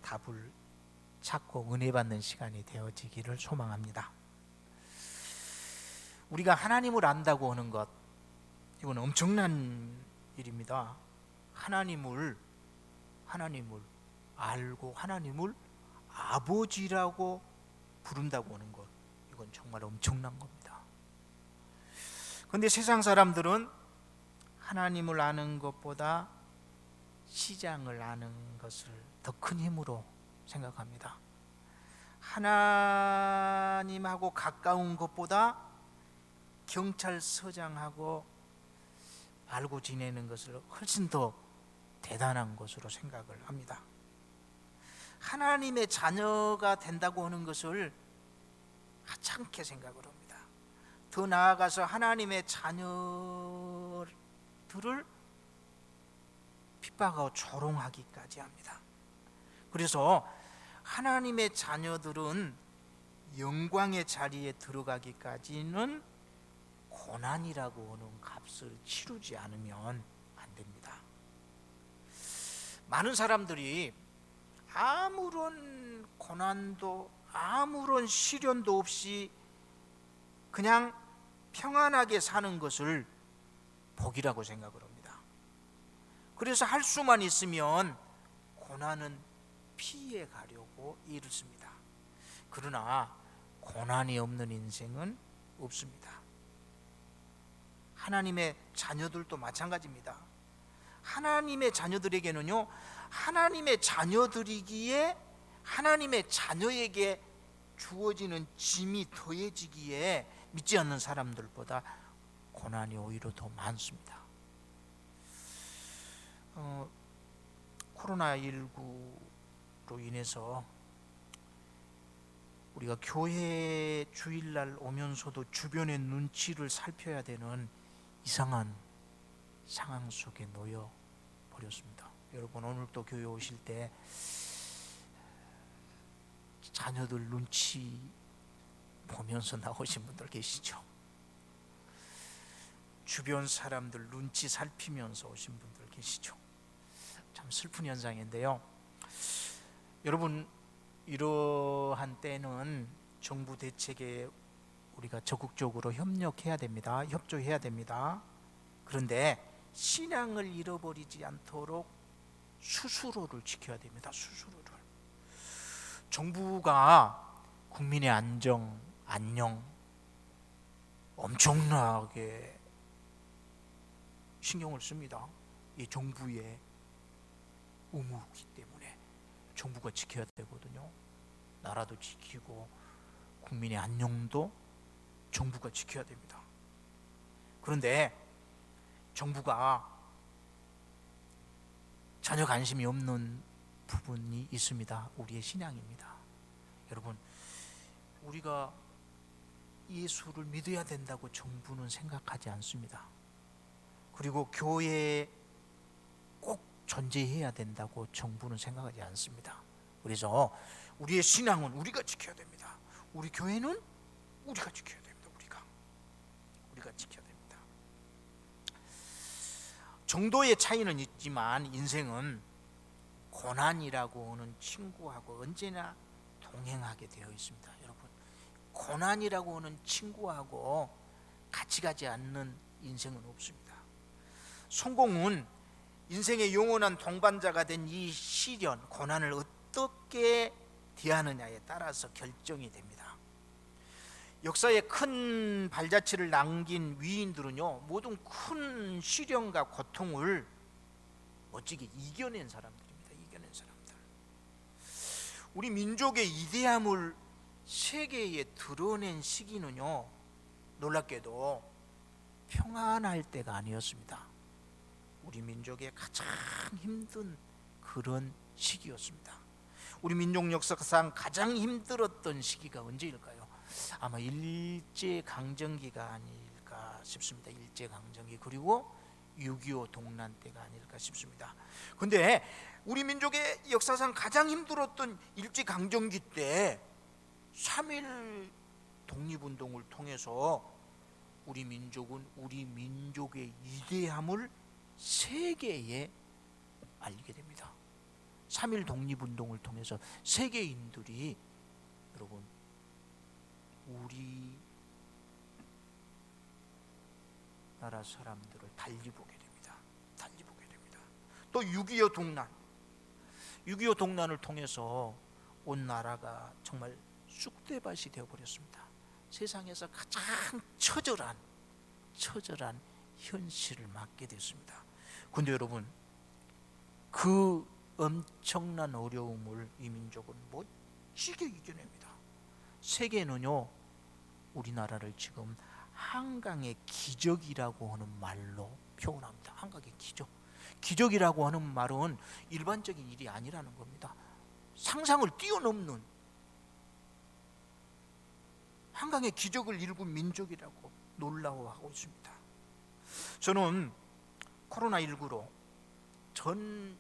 답을 찾고 은혜 받는 시간이 되어지기를 소망합니다. 우리가 하나님을 안다고 하는 것, 이건 엄청난 일입니다. 하나님을 알고 하나님을 아버지라고 부른다고 하는 것, 이건 정말 엄청난 겁니다. 그런데 세상 사람들은 하나님을 아는 것보다 시장을 아는 것을 더 큰 힘으로 생각합니다. 하나님하고 가까운 것보다 경찰서장하고 알고 지내는 것을 훨씬 더 대단한 것으로 생각을 합니다. 하나님의 자녀가 된다고 하는 것을 하찮게 생각을 합니다. 더 나아가서 하나님의 자녀들을 핍박하고 조롱하기까지 합니다. 그래서 하나님의 자녀들은 영광의 자리에 들어가기까지는 고난이라고 하는 값을 치르지 않으면 안 됩니다. 많은 사람들이 아무런 고난도 아무런 시련도 없이 그냥 평안하게 사는 것을 복이라고 생각을 합니다. 그래서 할 수만 있으면 고난은 피해 가려고 애를 씁니다. 그러나 고난이 없는 인생은 없습니다. 하나님의 자녀들도 마찬가지입니다. 하나님의 자녀들에게는요, 하나님의 자녀들이기에 하나님의 자녀에게 주어지는 짐이 더해지기에 믿지 않는 사람들보다 고난이 오히려 더 많습니다. 코로나19로 인해서 우리가 교회 주일날 오면서도 주변의 눈치를 살펴야 되는 이상한 상황 속에 놓여 버렸습니다. 여러분, 오늘 또 교회 오실 때 자녀들 눈치 보면서 나오신 분들 계시죠? 주변 사람들 눈치 살피면서 오신 분들 계시죠? 참 슬픈 현상인데요. 여러분, 이러한 때는 정부 대책에 우리가 적극적으로 협력해야 됩니다. 협조해야 됩니다. 그런데 신앙을 잃어버리지 않도록 스스로를 지켜야 됩니다. 스스로를. 정부가 국민의 안녕 엄청나게 신경을 씁니다. 이 정부의 의무이기 때문에 정부가 지켜야 되거든요. 나라도 지키고 국민의 안녕도 정부가 지켜야 됩니다. 그런데 정부가 전혀 관심이 없는 부분이 있습니다. 우리의 신앙입니다. 여러분, 우리가 예수를 믿어야 된다고 정부는 생각하지 않습니다. 그리고 교회에 꼭 존재해야 된다고 정부는 생각하지 않습니다. 그래서 우리의 신앙은 우리가 지켜야 됩니다. 우리 교회는 우리가 지켜야 됩니다. 우리가 지켜야 됩니다. 정도의 차이는 있지만 인생은 고난이라고 하는 친구하고 언제나 동행하게 되어 있습니다. 여러분, 고난이라고 하는 친구하고 같이 가지 않는 인생은 없습니다. 성공은 인생의 영원한 동반자가 된 이 시련, 고난을 어떻게 대하느냐에 따라서 결정이 됩니다. 역사에 큰 발자취를 남긴 위인들은요, 모든 큰 시련과 고통을 멋지게 이겨낸 사람들입니다. 이겨낸 사람들. 우리 민족의 이대함을 세계에 드러낸 시기는요, 놀랍게도 평안할 때가 아니었습니다. 우리 민족의 가장 힘든 그런 시기였습니다. 우리 민족 역사상 가장 힘들었던 시기가 언제일까요? 아마 일제강점기가 아닐까 싶습니다. 일제강점기, 그리고 6.25 동란 때가 아닐까 싶습니다. 그런데 우리 민족의 역사상 가장 힘들었던 일제강점기 때 3.1 독립운동을 통해서 우리 민족은 우리 민족의 위대함을 세계에 알리게 됩니다. 3.1 독립운동을 통해서 세계인들이 여러분 우리 나라 사람들을 달리 보게 됩니다. 달리 보게 됩니다. 또 6.25 동란, 6.25 동란을 통해서 온 나라가 정말 쑥대밭이 되어버렸습니다. 세상에서 가장 처절한 현실을 맞게 됐습니다. 근데 여러분, 그 엄청난 어려움을 이 민족은 멋지게 이겨냅니다. 세계는요, 우리나라를 지금 한강의 기적이라고 하는 말로 표현합니다. 한강의 기적. 기적이라고 하는 말은 일반적인 일이 아니라는 겁니다. 상상을 뛰어넘는 한강의 기적을 일군 민족이라고 놀라워하고 있습니다. 저는 코로나19로 전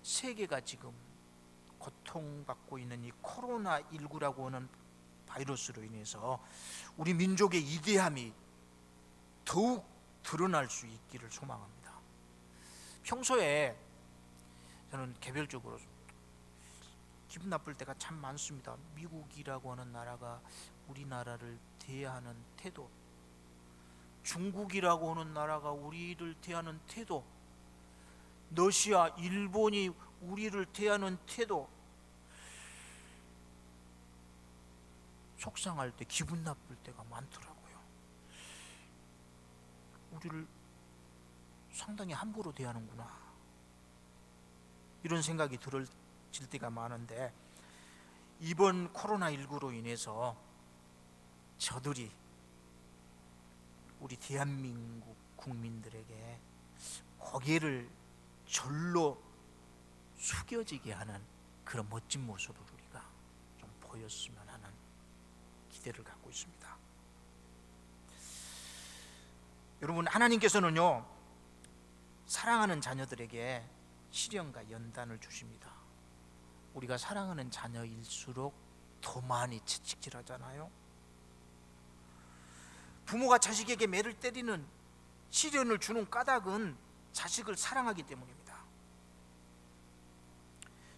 세계가 지금 고통받고 있는 이 코로나19라고 하는 바이러스로 인해서 우리 민족의 위대함이 더욱 드러날 수 있기를 소망합니다. 평소에 저는 개별적으로 기분 나쁠 때가 참 많습니다. 미국이라고 하는 나라가 우리나라를 대하는 태도, 중국이라고 하는 나라가 우리를 대하는 태도, 러시아, 일본이 우리를 대하는 태도, 속상할 때, 기분 나쁠 때가 많더라고요. 우리를 상당히 함부로 대하는구나, 이런 생각이 들어질 때가 많은데, 이번 코로나19로 인해서 저들이 우리 대한민국 국민들에게 고개를 절로 숙여지게 하는 그런 멋진 모습을 우리가 좀 보였으면 하는 기대를 갖고 있습니다. 여러분, 하나님께서는요, 사랑하는 자녀들에게 시련과 연단을 주십니다. 우리가 사랑하는 자녀일수록 더 많이 채찍질하잖아요. 부모가 자식에게 매를 때리는, 시련을 주는 까닭은 자식을 사랑하기 때문입니다.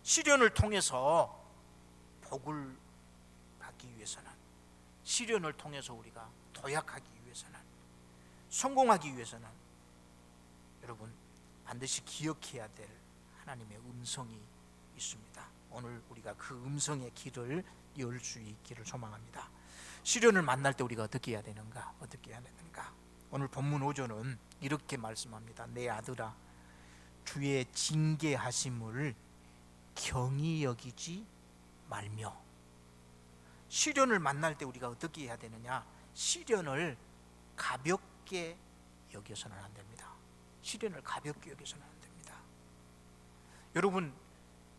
시련을 통해서 복을 받기 위해서는, 시련을 통해서 우리가 도약하기 위해서는, 성공하기 위해서는 여러분 반드시 기억해야 될 하나님의 음성이 있습니다. 오늘 우리가 그 음성의 길을 열 수 있기를 소망합니다. 시련을 만날 때 우리가 어떻게 해야 되는가? 어떻게 해야 되는가? 오늘 본문 5절은 이렇게 말씀합니다. 내 아들아, 주의 징계하심을 경히 여기지 말며. 시련을 만날 때 우리가 어떻게 해야 되느냐? 시련을 가볍게 여겨서는 안 됩니다. 시련을 가볍게 여겨서는 안 됩니다. 여러분,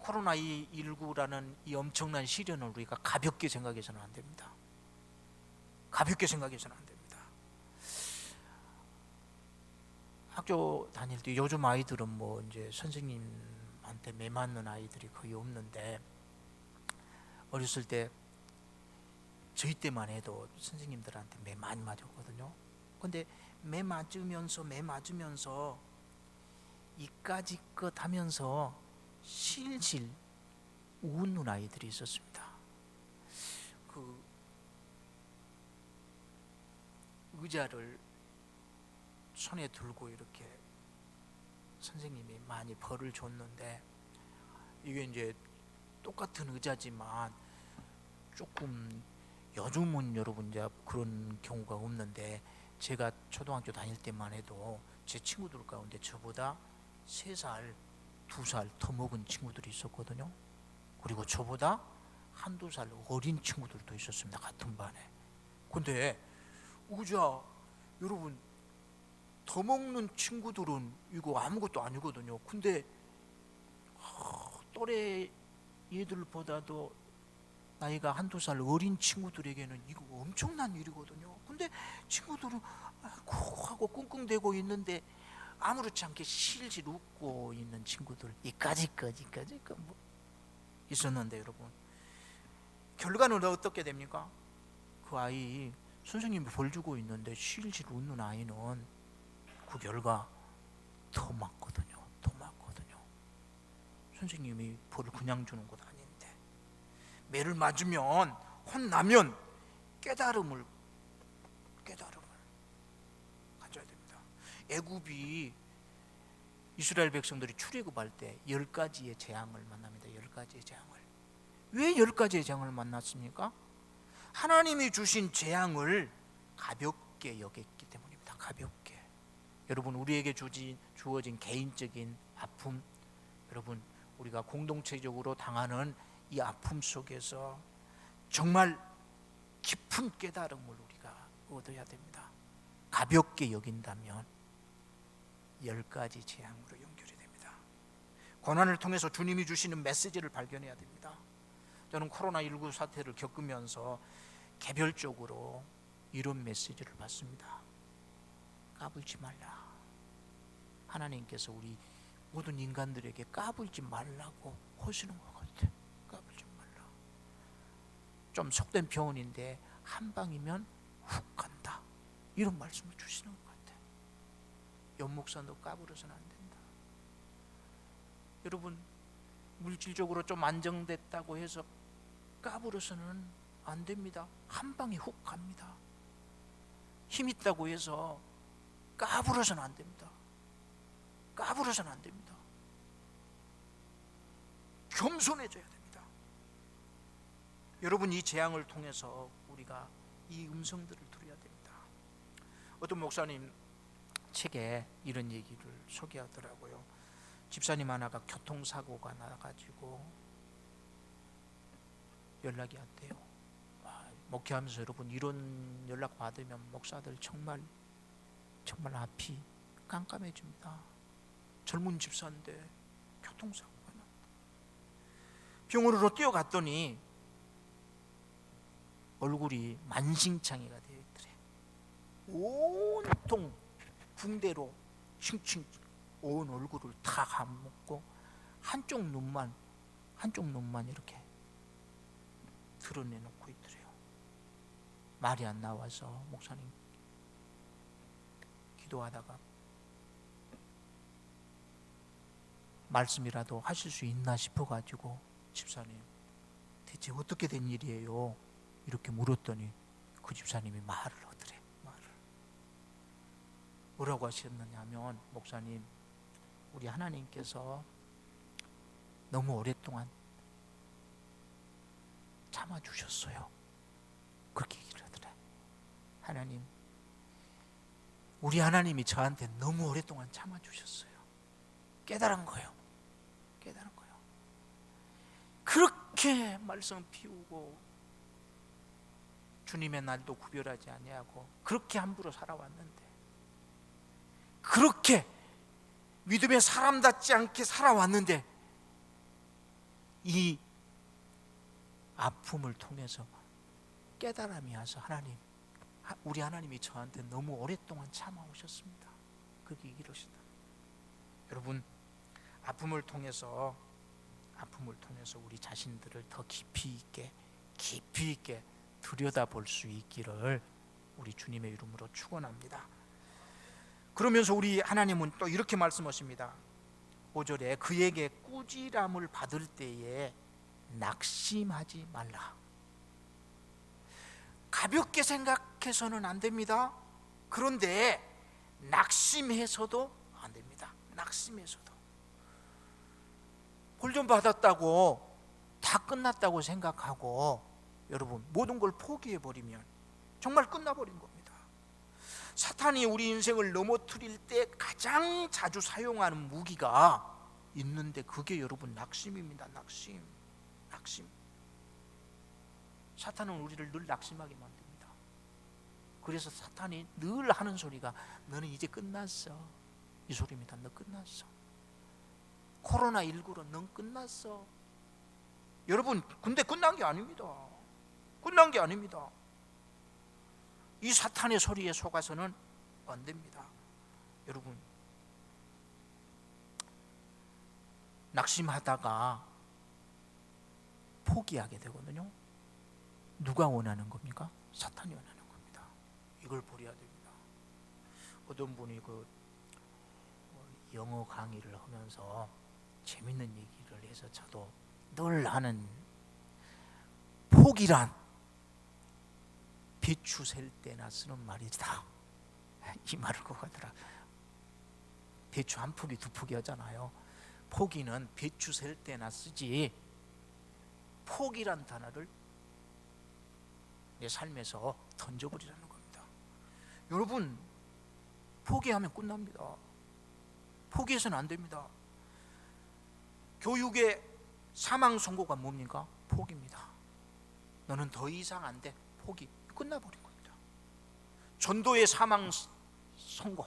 코로나19라는 이 엄청난 시련을 우리가 가볍게 생각해서는 안 됩니다. 가볍게 생각해서는 안 됩니다. 학교 다닐 때 요즘 아이들은 뭐 이제 선생님한테 매 맞는 아이들이 거의 없는데, 어렸을 때 저희 때만 해도 선생님들한테 매 많이 맞았거든요. 근데 매 맞으면서 이까지 것 하면서 실실 웃는 아이들이 있었습니다. 그 의자를 손에 들고 이렇게 선생님이 많이 벌을 줬는데, 이게 이제 똑같은 의자지만 조금, 요즘은 여러분 이제 그런 경우가 없는데, 제가 초등학교 다닐 때만 해도 제 친구들 가운데 저보다 3살, 2살 더 먹은 친구들이 있었거든요. 그리고 저보다 1~2살 어린 친구들도 있었습니다. 같은 반에. 근데 의자, 여러분, 더 먹는 친구들은 이거 아무것도 아니거든요. 근데 또래 얘들보다도 나이가 1~2살 어린 친구들에게는 이거 엄청난 일이거든요. 근데 친구들은 아이고 하고 끙끙대고 있는데 아무렇지 않게 실실 웃고 있는 친구들, 이까지까지 뭐 있었는데, 여러분, 결과는 어떻게 됩니까? 그 아이 선생님이 벌 주고 있는데 실실 웃는 아이는 그 결과 더 맞거든요. 더 맞거든요. 선생님이 벌을 그냥 주는 것 아닌데, 매를 맞으면, 혼나면 깨달음을 가져야 됩니다. 애굽이 이스라엘 백성들이 출애굽할 때 10가지의 재앙을 만납니다. 10가지의 재앙을. 왜 10가지의 재앙을 만났습니까? 하나님이 주신 재앙을 가볍게 여겼기 때문입니다. 가볍게. 여러분, 우리에게 주어진 개인적인 아픔, 여러분, 우리가 공동체적으로 당하는 이 아픔 속에서 정말 깊은 깨달음을 우리가 얻어야 됩니다. 가볍게 여긴다면 10가지 재앙으로 연결이 됩니다. 고난을 통해서 주님이 주시는 메시지를 발견해야 됩니다. 저는 코로나19 사태를 겪으면서 개별적으로 이런 메시지를 받습니다. 까불지 말라. 하나님께서 우리 모든 인간들에게 까불지 말라고 하시는 것 같아. 까불지 말라. 좀 속된 표현인데 한 방이면 훅 간다, 이런 말씀을 주시는 것 같아. 연목산도 까불어서는 안 된다. 여러분, 물질적으로 좀 안정됐다고 해서 까불어서는 안 됩니다. 한 방에 훅 갑니다. 힘 있다고 해서 까불어서는 안 됩니다. 까불어서는 안 됩니다. 겸손해져야 됩니다. 여러분, 이 재앙을 통해서 우리가 이 음성들을 들어야 됩니다. 어떤 목사님 책에 이런 얘기를 소개하더라고요. 집사님 하나가 교통사고가 나가지고 연락이 왔대요. 목회하면서 여러분, 이런 연락 받으면 목사들 정말 앞이 깜깜해집니다. 젊은 집사인데 교통사고가 났다. 병원으로 뛰어갔더니 얼굴이 만신창이가 되어 있더래. 온통 붕대로 칭칭 온 얼굴을 다 감먹고 한쪽 눈만 이렇게 드러내놓고 있더래요. 말이 안 나와서 목사님 기도하다가 말씀이라도 하실 수 있나 싶어가지고, 집사님 대체 어떻게 된 일이에요? 이렇게 물었더니 그 집사님이 말을 하더래. 뭐라고 하셨느냐면, 목사님, 우리 하나님께서 너무 오랫동안 참아주셨어요. 그렇게 얘기를 하더래. 하나님, 우리 하나님이 저한테 너무 오랫동안 참아주셨어요. 깨달은 거예요. 그렇게 말씀 피우고 주님의 날도 구별하지 아니하고 그렇게 함부로 살아왔는데, 그렇게 믿음의 사람답지 않게 살아왔는데, 이 아픔을 통해서 깨달음이 와서 하나님, 우리 하나님이 저한테 너무 오랫동안 참아오셨습니다. 그렇게 얘기를 하시다. 여러분, 아픔을 통해서 우리 자신들을 더 깊이 있게 들여다볼 수 있기를 우리 주님의 이름으로 축원합니다. 그러면서 우리 하나님은 또 이렇게 말씀하십니다. 5절에 그에게 꾸지람을 받을 때에 낙심하지 말라. 가볍게 생각해서는 안 됩니다. 그런데 낙심해서도 안 됩니다. 낙심해서도. 벌 좀 받았다고 다 끝났다고 생각하고 여러분, 모든 걸 포기해버리면 정말 끝나버린 겁니다. 사탄이 우리 인생을 넘어뜨릴 때 가장 자주 사용하는 무기가 있는데, 그게 여러분 낙심입니다. 낙심. 사탄은 우리를 늘 낙심하게 만듭니다. 그래서 사탄이 늘 하는 소리가 너는 이제 끝났어, 이 소리입니다. 너 끝났어. 코로나19로 넌 끝났어. 여러분, 근데 끝난 게 아닙니다. 이 사탄의 소리에 속아서는 안 됩니다. 여러분, 낙심하다가 포기하게 되거든요. 누가 원하는 겁니까? 사탄이 원하는 겁니다. 이걸 버려야 됩니다. 어떤 분이 영어 강의를 하면서 재밌는 얘기를 해서 저도 늘 하는, 포기란 배추 셀 때나 쓰는 말이다, 이 말을 꼭 하더라. 배추 한 포기 두 포기 하잖아요. 포기는 배추 셀 때나 쓰지, 포기란 단어를 내 삶에서 던져버리라는 겁니다. 여러분, 포기하면 끝납니다. 포기해서는 안 됩니다. 교육의 사망 선고가 뭡니까? 포기입니다. 너는 더 이상 안 돼. 포기. 끝나버린 겁니다. 전도의 사망 선고,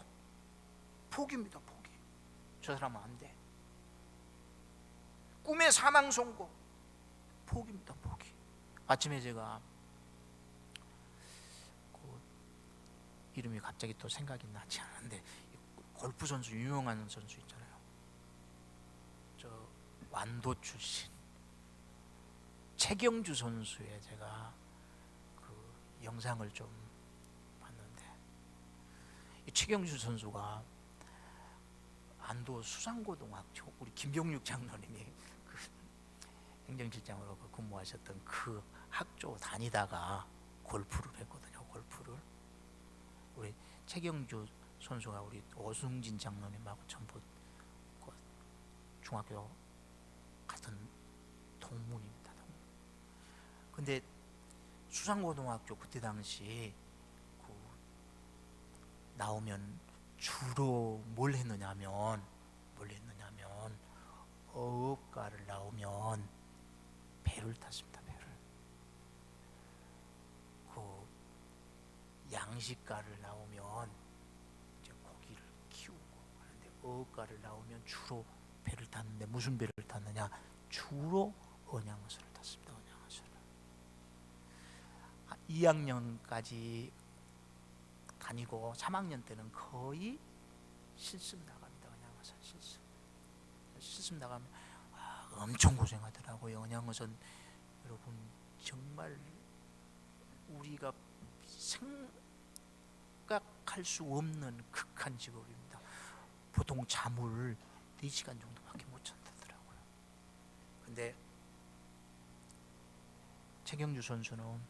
포기입니다. 포기. 저 사람은 안 돼. 꿈의 사망 선고, 포기입니다. 포기. 아침에 제가 이름이 갑자기 또 생각이 나지 않는데, 골프 선수, 유명한 선수 있잖아요. 저 완도 출신 최경주 선수의 제가 그 영상을 좀 봤는데, 이 최경주 선수가 안도 수산고등학교, 우리 김병육 장로님이 그 행정실장으로 근무하셨던 그 학교 다니다가 골프를 했거든요. 골프를. 우리 최경주 선수가 우리 오승진 장로님하고 전부 그 중학교 같은 동문입니다. 근데 수산고등학교 그때 당시 그 나오면 주로 뭘 했느냐면 어업가를 나오면 배를 탔습니다. 배를. 그 양식가를 나오면 이제 고기를 키우고 하는데, 어업가를 나오면 주로 배를 탔는데, 무슨 배를 탔느냐? 주로 언양어선을 탔습니다. 언양어선을. 2학년까지 다니고 3학년 때는 거의 실습 나갑니다. 언양어선 실습 나가면 엄청 고생하더라고요. 언양어선 여러분, 정말 우리가 생각할 수 없는 극한 직업입니다. 보통 잠을 4시간 정도밖에 못 잔다더라고요. 근데 최경주 선수는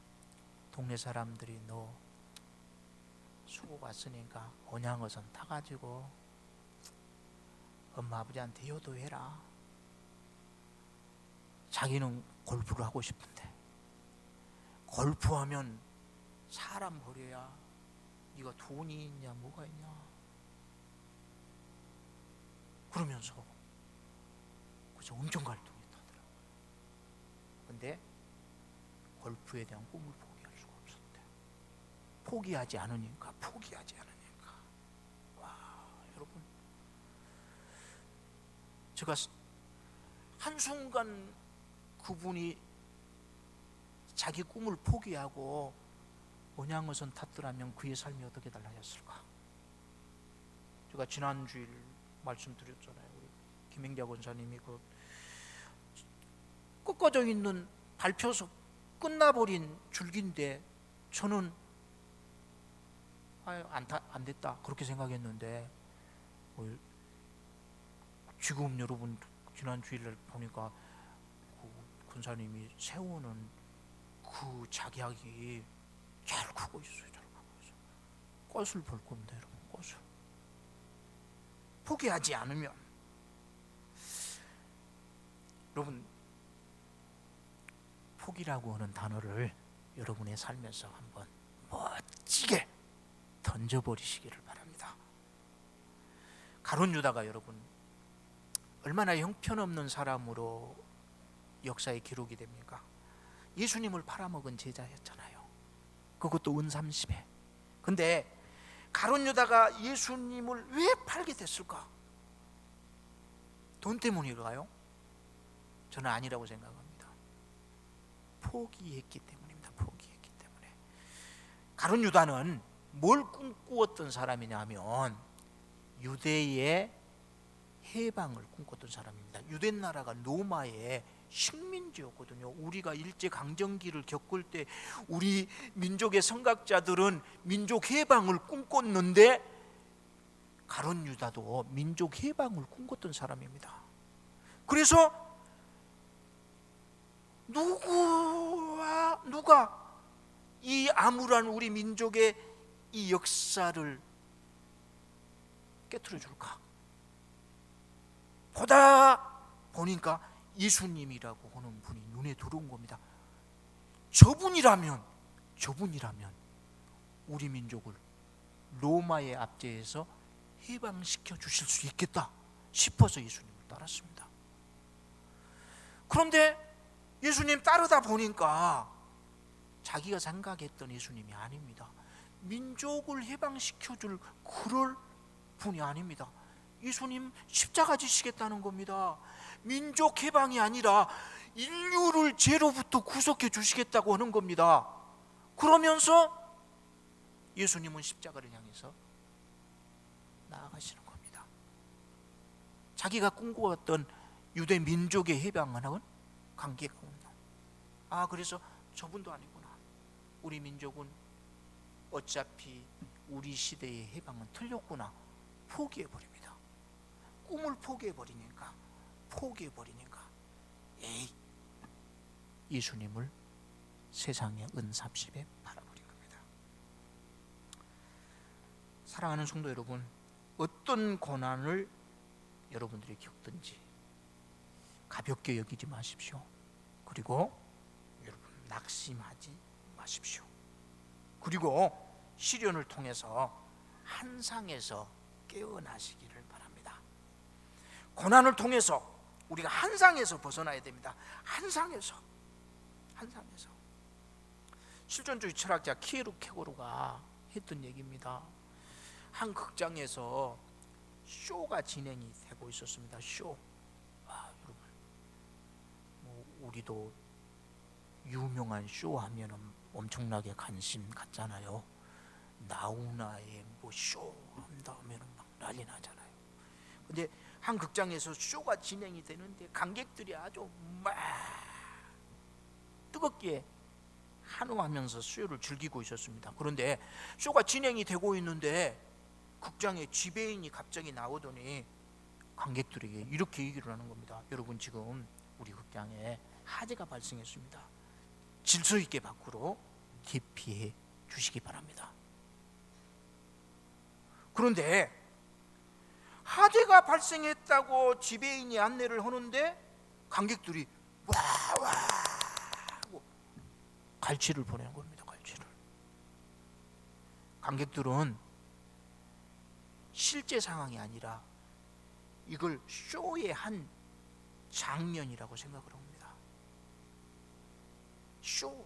동네 사람들이 너 수고 왔으니까 언양어선 타가지고 엄마 아버지한테 효도해라. 자기는 골프를 하고 싶은데, 골프하면 사람 버려야 네가 돈이 있냐 뭐가 있냐 그러면서 그래서 엄청 갈등이 나더라고요. 근데 골프에 대한 꿈을 포기할 수가 없었대. 포기하지 않으니까. 와, 여러분, 제가 한순간 그분이 자기 꿈을 포기하고 언양어선 탔더라면 그의 삶이 어떻게 달라졌을까? 제가 지난 주일 말씀드렸잖아요. 우리 김행자 권사님이 그 꺾어져 있는, 밟혀서 끝나버린 줄기인데 저는 안 됐다 그렇게 생각했는데, 지금 여러분 지난 주일날 보니까 그 권사님이 세우는 그 작약이 잘 크고 있어요. 꽃을 볼 겁니다. 여러분, 꽃을. 포기하지 않으면, 여러분, 포기라고 하는 단어를 여러분의 삶에서 한번 멋지게 던져버리시기를 바랍니다. 가룟 유다가 여러분 얼마나 형편없는 사람으로 역사에 기록이 됩니까? 예수님을 팔아먹은 제자였잖아요. 그것도 은 30에. 근데 가룟 유다가 예수님을 왜 팔게 됐을까? 돈 때문일까요? 저는 아니라고 생각합니다. 포기했기 때문입니다. 포기했기 때문에. 가룟 유다는 뭘 꿈꾸었던 사람이냐면 유대의 해방을 꿈꿨던 사람입니다. 유대 나라가 로마의 식민지였거든요. 우리가 일제강점기를 겪을 때 우리 민족의 선각자들은 민족 해방을 꿈꿨는데 가룟 유다도 민족 해방을 꿈꿨던 사람입니다. 그래서 누가 이 암울한 우리 민족의 이 역사를 깨트려 줄까? 보다 보니까 예수님이라고 하는 분이 눈에 들어온 겁니다. 저분이라면 우리 민족을 로마의 압제에서 해방시켜 주실 수 있겠다 싶어서 예수님을 따랐습니다. 그런데 예수님 따르다 보니까 자기가 생각했던 예수님이 아닙니다. 민족을 해방시켜 줄 그럴 분이 아닙니다. 예수님 십자가 지시겠다는 겁니다. 민족 해방이 아니라 인류를 죄로부터 구속해 주시겠다고 하는 겁니다. 그러면서 예수님은 십자가를 향해서 나아가시는 겁니다. 자기가 꿈꿔왔던 유대 민족의 해방과는 관계가 없는, 그래서 저분도 아니구나. 우리 민족은 어차피 우리 시대의 해방은 틀렸구나. 포기해버립니다. 꿈을 포기해버리니까 예수님을 세상의 은삽십에 팔아버린 겁니다. 사랑하는 성도 여러분, 어떤 고난을 여러분들이 겪든지 가볍게 여기지 마십시오. 그리고 여러분 낙심하지 마십시오. 그리고 시련을 통해서 한상에서 깨어나시기를 바랍니다. 고난을 통해서 우리가 한상에서 벗어나야 됩니다. 한상에서 실존주의 철학자 키에르케고르가 했던 얘기입니다. 한 극장에서 쇼가 진행이 되고 있었습니다. 쇼. 여러분, 우리도 유명한 쇼 하면은 엄청나게 관심 갖잖아요. 나훈아의 쇼 한다 하면은 막 난리 나잖아요. 근데 한 극장에서 쇼가 진행이 되는데 관객들이 아주 막 뜨겁게 환호하면서 쇼를 즐기고 있었습니다. 그런데 쇼가 진행이 되고 있는데 극장에 지배인이 갑자기 나오더니 관객들에게 이렇게 얘기를 하는 겁니다. 여러분, 지금 우리 극장에 화재가 발생했습니다. 질서 있게 밖으로 대피해 주시기 바랍니다. 그런데 화재가 발생했다고 지배인이 안내를 하는데 관객들이 와 하고 갈취를 보내는 겁니다. 갈취를. 관객들은 실제 상황이 아니라 이걸 쇼의 한 장면이라고 생각을 합니다. 쇼.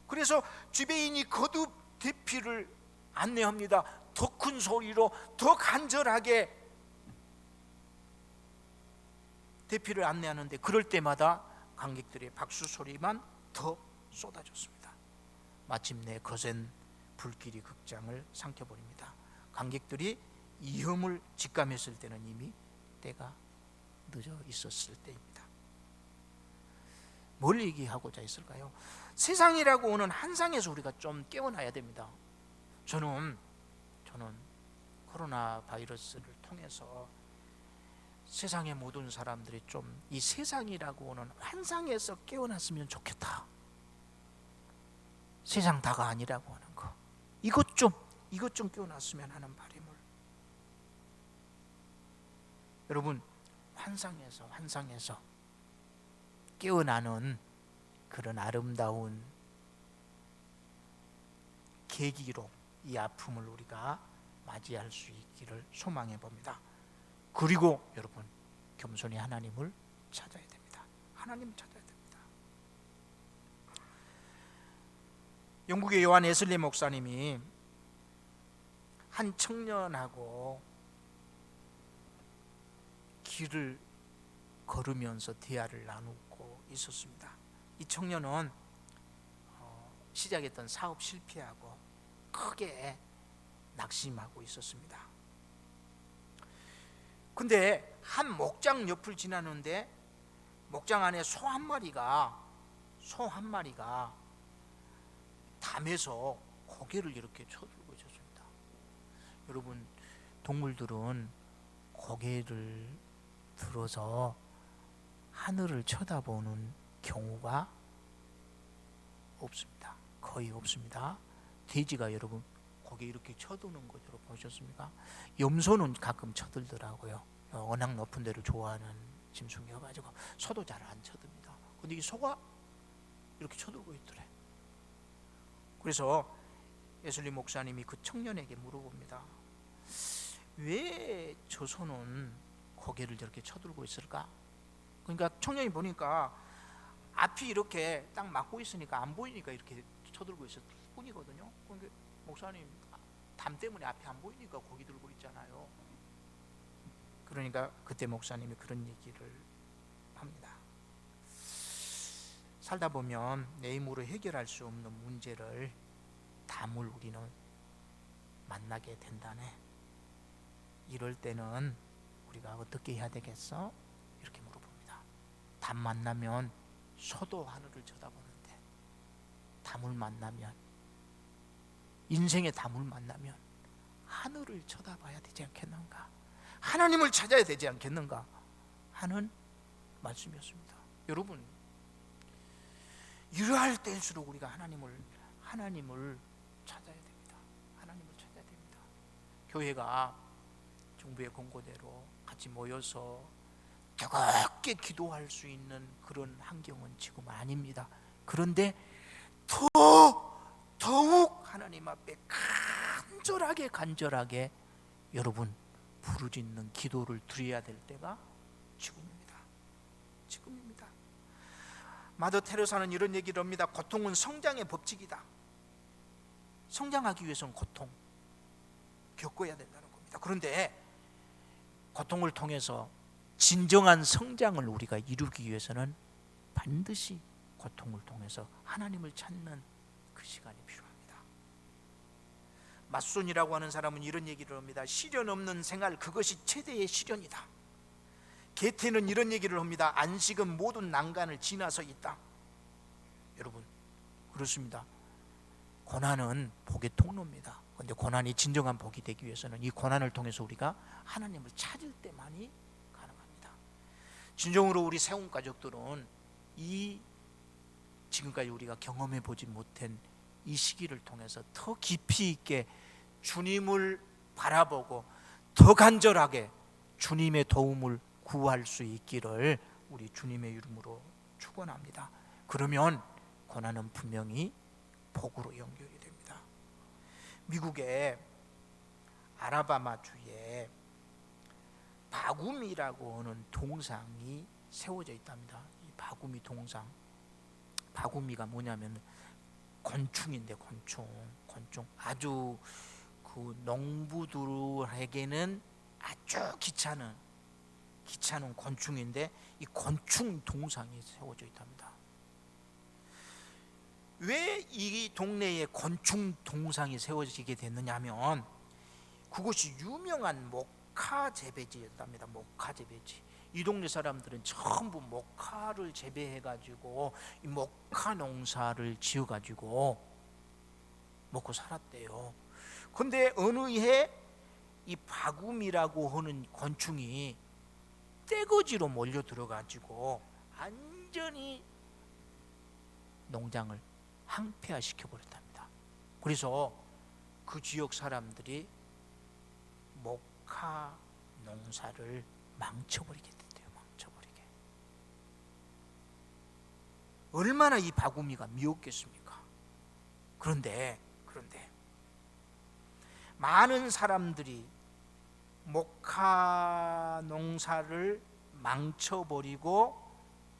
그래서 지배인이 거듭 대피를 안내합니다. 더 큰 소리로, 더 간절하게 대피를 안내하는데 그럴 때마다 관객들의 박수 소리만 더 쏟아졌습니다. 마침내 거센 불길이 극장을 삼켜버립니다. 관객들이 위험을 직감했을 때는 이미 때가 늦어 있었을 때입니다. 뭘 얘기하고자 했을까요? 세상이라고 오는 한상에서 우리가 좀 깨어나야 됩니다. 저는 코로나 바이러스를 통해서 세상의 모든 사람들이 좀 이 세상이라고 오는 환상에서 깨어났으면 좋겠다. 세상 다가 아니라고 하는 거, 이것 좀 깨어났으면 하는 바람을. 여러분, 환상에서 깨어나는 그런 아름다운 계기로 이 아픔을 우리가 맞이할 수 있기를 소망해 봅니다. 그리고 여러분, 겸손히 하나님을 찾아야 됩니다. 하나님을 찾아야 됩니다. 영국의 요한 웨슬리 목사님이 한 청년하고 길을 걸으면서 대화를 나누고 있었습니다. 이 청년은 시작했던 사업 실패하고 크게 낙심하고 있었습니다. 근데 한 목장 옆을 지나는데 목장 안에 소 한 마리가 담에서 고개를 이렇게 쳐들고 있었습니다. 여러분, 동물들은 고개를 들어서 하늘을 쳐다보는 경우가 없습니다. 거의 없습니다. 돼지가 여러분 거기 이렇게 쳐드는 거 여러분 보셨습니까? 염소는 가끔 쳐들더라고요. 워낙 높은 데를 좋아하는 짐승이어가지고 소도 잘 안 쳐듭니다. 근데 이 소가 이렇게 쳐들고 있더래. 그래서 예술리 목사님이 그 청년에게 물어봅니다. 왜 저 소는 고개를 저렇게 쳐들고 있을까? 그러니까 청년이 보니까 앞이 이렇게 딱 막고 있으니까 안 보이니까 이렇게 쳐들고 있을 뿐이거든요. 그러니까 목사님 담 때문에 앞이 안 보이니까 고개 들고 있잖아요. 그러니까 그때 목사님이 그런 얘기를 합니다. 살다 보면 내 힘으로 해결할 수 없는 문제를 담을 우리는 만나게 된다네. 이럴 때는 우리가 어떻게 해야 되겠어? 이렇게 물어봅니다. 담 만나면 소도 하늘을 쳐다보는데 담을 만나면, 인생의 담을 만나면 하늘을 쳐다봐야 되지 않겠는가? 하나님을 찾아야 되지 않겠는가? 하는 말씀이었습니다. 여러분, 이러할 때일수록 우리가 하나님을 찾아야 됩니다. 하나님을 찾아야 됩니다. 교회가 정부의 권고대로 같이 모여서 뜨겁게 기도할 수 있는 그런 환경은 지금 아닙니다. 그런데 더욱 하나님 앞에 간절하게 여러분 부르짖는 기도를 드려야 될 때가 지금입니다. 마더 테레사는 이런 얘기를 합니다. 고통은 성장의 법칙이다. 성장하기 위해서는 고통 겪어야 된다는 겁니다. 그런데 고통을 통해서 진정한 성장을 우리가 이루기 위해서는 반드시 고통을 통해서 하나님을 찾는 그 시간이 필요합니다. 맞손이라고 하는 사람은 이런 얘기를 합니다. 시련 없는 생활, 그것이 최대의 시련이다. 게테는 이런 얘기를 합니다. 안식은 모든 난간을 지나서 있다. 여러분, 그렇습니다. 고난은 복의 통로입니다. 그런데 고난이 진정한 복이 되기 위해서는 이 고난을 통해서 우리가 하나님을 찾을 때만이 가능합니다. 진정으로 우리 세운 가족들은 지금까지 우리가 경험해 보지 못한 이 시기를 통해서 더 깊이 있게 주님을 바라보고 더 간절하게 주님의 도움을 구할 수 있기를 우리 주님의 이름으로 축원합니다. 그러면 고난은 분명히 복으로 연결이 됩니다. 미국의 알라바마주에 바구미라고 하는 동상이 세워져 있답니다. 이 바구미 동상, 바구미가 뭐냐면 곤충인데 곤충 아주 그 농부들에게는 아주 귀찮은 곤충인데 이 곤충 동상이 세워져 있답니다. 왜 이 동네에 곤충 동상이 세워지게 됐느냐 하면 그곳이 유명한 목화 재배지였답니다. 목화 재배지. 이 동네 사람들은 전부 목화를 재배해가지고 이 목화 농사를 지어가지고 먹고 살았대요. 근데 어느 해 이 바구미라고 하는 곤충이 떼거지로 몰려 들어가지고 완전히 농장을 항폐화시켜 버렸답니다. 그래서 그 지역 사람들이 목화 농사를 망쳐버리게 됐대요. 망쳐버리게. 얼마나 이 바구미가 미웠겠습니까? 그런데 많은 사람들이 목화 농사를 망쳐버리고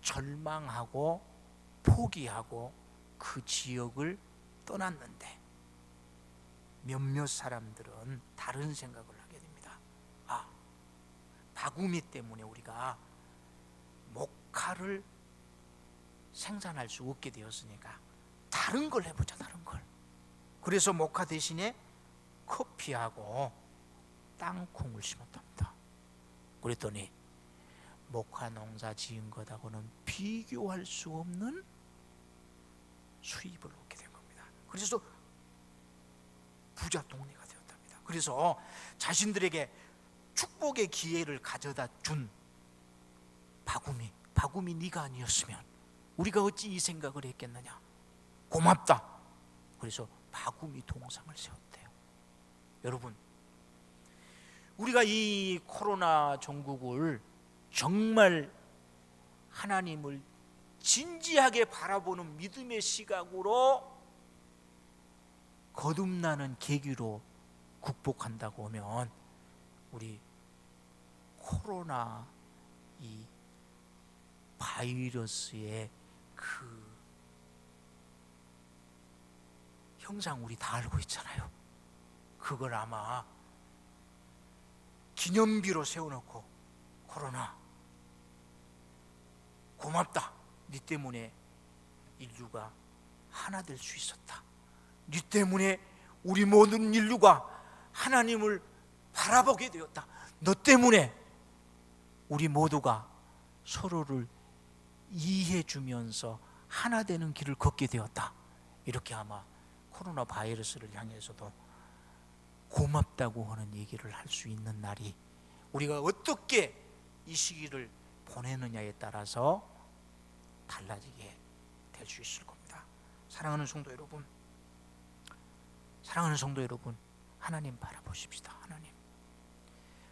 절망하고 포기하고 그 지역을 떠났는데 몇몇 사람들은 다른 생각을 하게 됩니다. 바구미 때문에 우리가 목화를 생산할 수 없게 되었으니까 다른 걸 해보자. 다른 걸. 그래서 목화 대신에 커피하고 땅콩을 심었답니다. 그랬더니 목화 농사 지은 것하고는 비교할 수 없는 수입을 얻게 된 겁니다. 그래서 부자 동네가 되었답니다. 그래서 자신들에게 축복의 기회를 가져다 준 바구미 바구미 네가 아니었으면 우리가 어찌 이 생각을 했겠느냐. 고맙다. 그래서 바구미 동상을 세웠대요. 여러분, 우리가 이 코로나 종국을 정말 하나님을 진지하게 바라보는 믿음의 시각으로 거듭나는 계기로 극복한다고 하면 우리 코로나 이 바이러스의 그 형상 우리 다 알고 있잖아요. 그걸 아마 기념비로 세워놓고 코로나 고맙다. 네 때문에 인류가 하나 될 수 있었다. 네 때문에 우리 모든 인류가 하나님을 바라보게 되었다. 너 때문에 우리 모두가 서로를 이해해 주면서 하나 되는 길을 걷게 되었다. 이렇게 아마 코로나 바이러스를 향해서도 고맙다고 하는 얘기를 할 수 있는 날이 우리가 어떻게 이 시기를 보내느냐에 따라서 달라지게 될 수 있을 겁니다. 사랑하는 성도 여러분, 사랑하는 성도 여러분, 하나님 바라보십시다. 하나님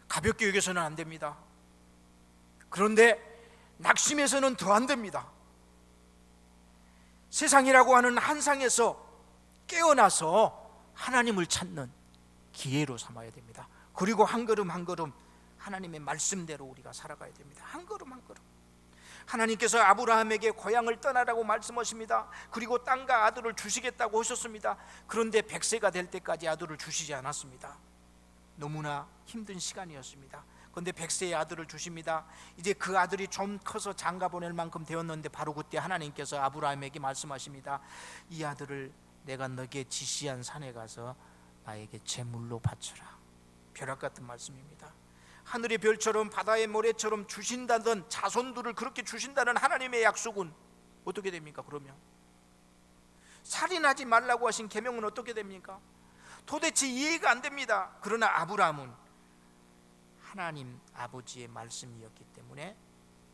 가볍게 여겨서는 안 됩니다. 그런데 낙심해서는 더 안 됩니다. 세상이라고 하는 한상에서 깨어나서 하나님을 찾는 기회로 삼아야 됩니다. 그리고 한 걸음 한 걸음 하나님의 말씀대로 우리가 살아가야 됩니다. 한 걸음 한 걸음. 하나님께서 아브라함에게 고향을 떠나라고 말씀하십니다. 그리고 땅과 아들을 주시겠다고 하셨습니다. 그런데 100세가 될 때까지 아들을 주시지 않았습니다. 너무나 힘든 시간이었습니다. 그런데 100세의 아들을 주십니다. 이제 그 아들이 좀 커서 장가 보낼 만큼 되었는데 바로 그때 하나님께서 아브라함에게 말씀하십니다. 이 아들을 내가 너에게 지시한 산에 가서 나에게 제물로 바쳐라. 벼락 같은 말씀입니다. 하늘의 별처럼 바다의 모래처럼 주신다던 자손들을 그렇게 주신다는 하나님의 약속은 어떻게 됩니까? 그러면 살인하지 말라고 하신 계명은 어떻게 됩니까? 도대체 이해가 안 됩니다. 그러나 아브라함은 하나님 아버지의 말씀이었기 때문에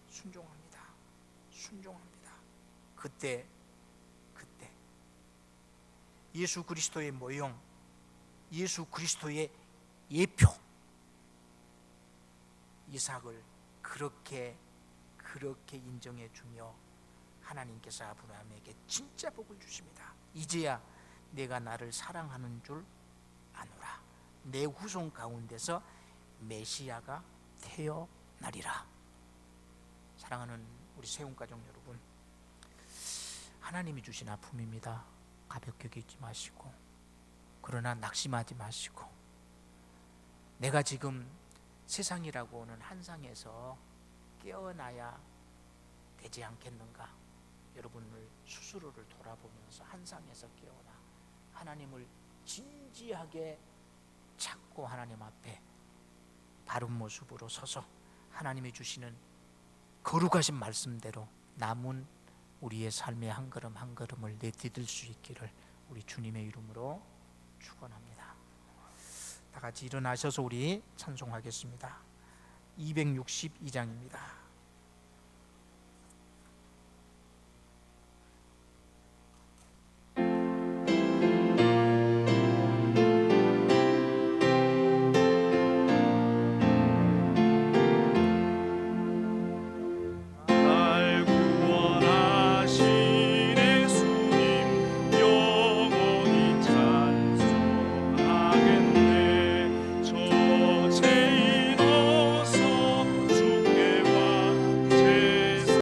순종합니다. 순종합니다. 그때 예수 그리스도의 모형, 예수 그리스도의 예표 이삭을 그렇게 인정해 주며 하나님께서 아브라함에게 진짜 복을 주십니다. 이제야 내가 나를 사랑하는 줄 아노라. 내 후손 가운데서 메시아가 태어나리라. 사랑하는 우리 세운가족 여러분, 하나님이 주신 아픔입니다. 가볍게 여기지 마시고, 그러나 낙심하지 마시고, 내가 지금 세상이라고 하는 한상에서 깨어나야 되지 않겠는가? 여러분을 스스로를 돌아보면서 한상에서 깨어나 하나님을 진지하게 찾고 하나님 앞에 바른 모습으로 서서 하나님이 주시는 거룩하신 말씀대로 남은 우리의 삶의 한 걸음 한 걸음을 내디딜 수 있기를 우리 주님의 이름으로 축원합니다. 다 같이 일어나셔서 우리 찬송하겠습니다. 262장입니다.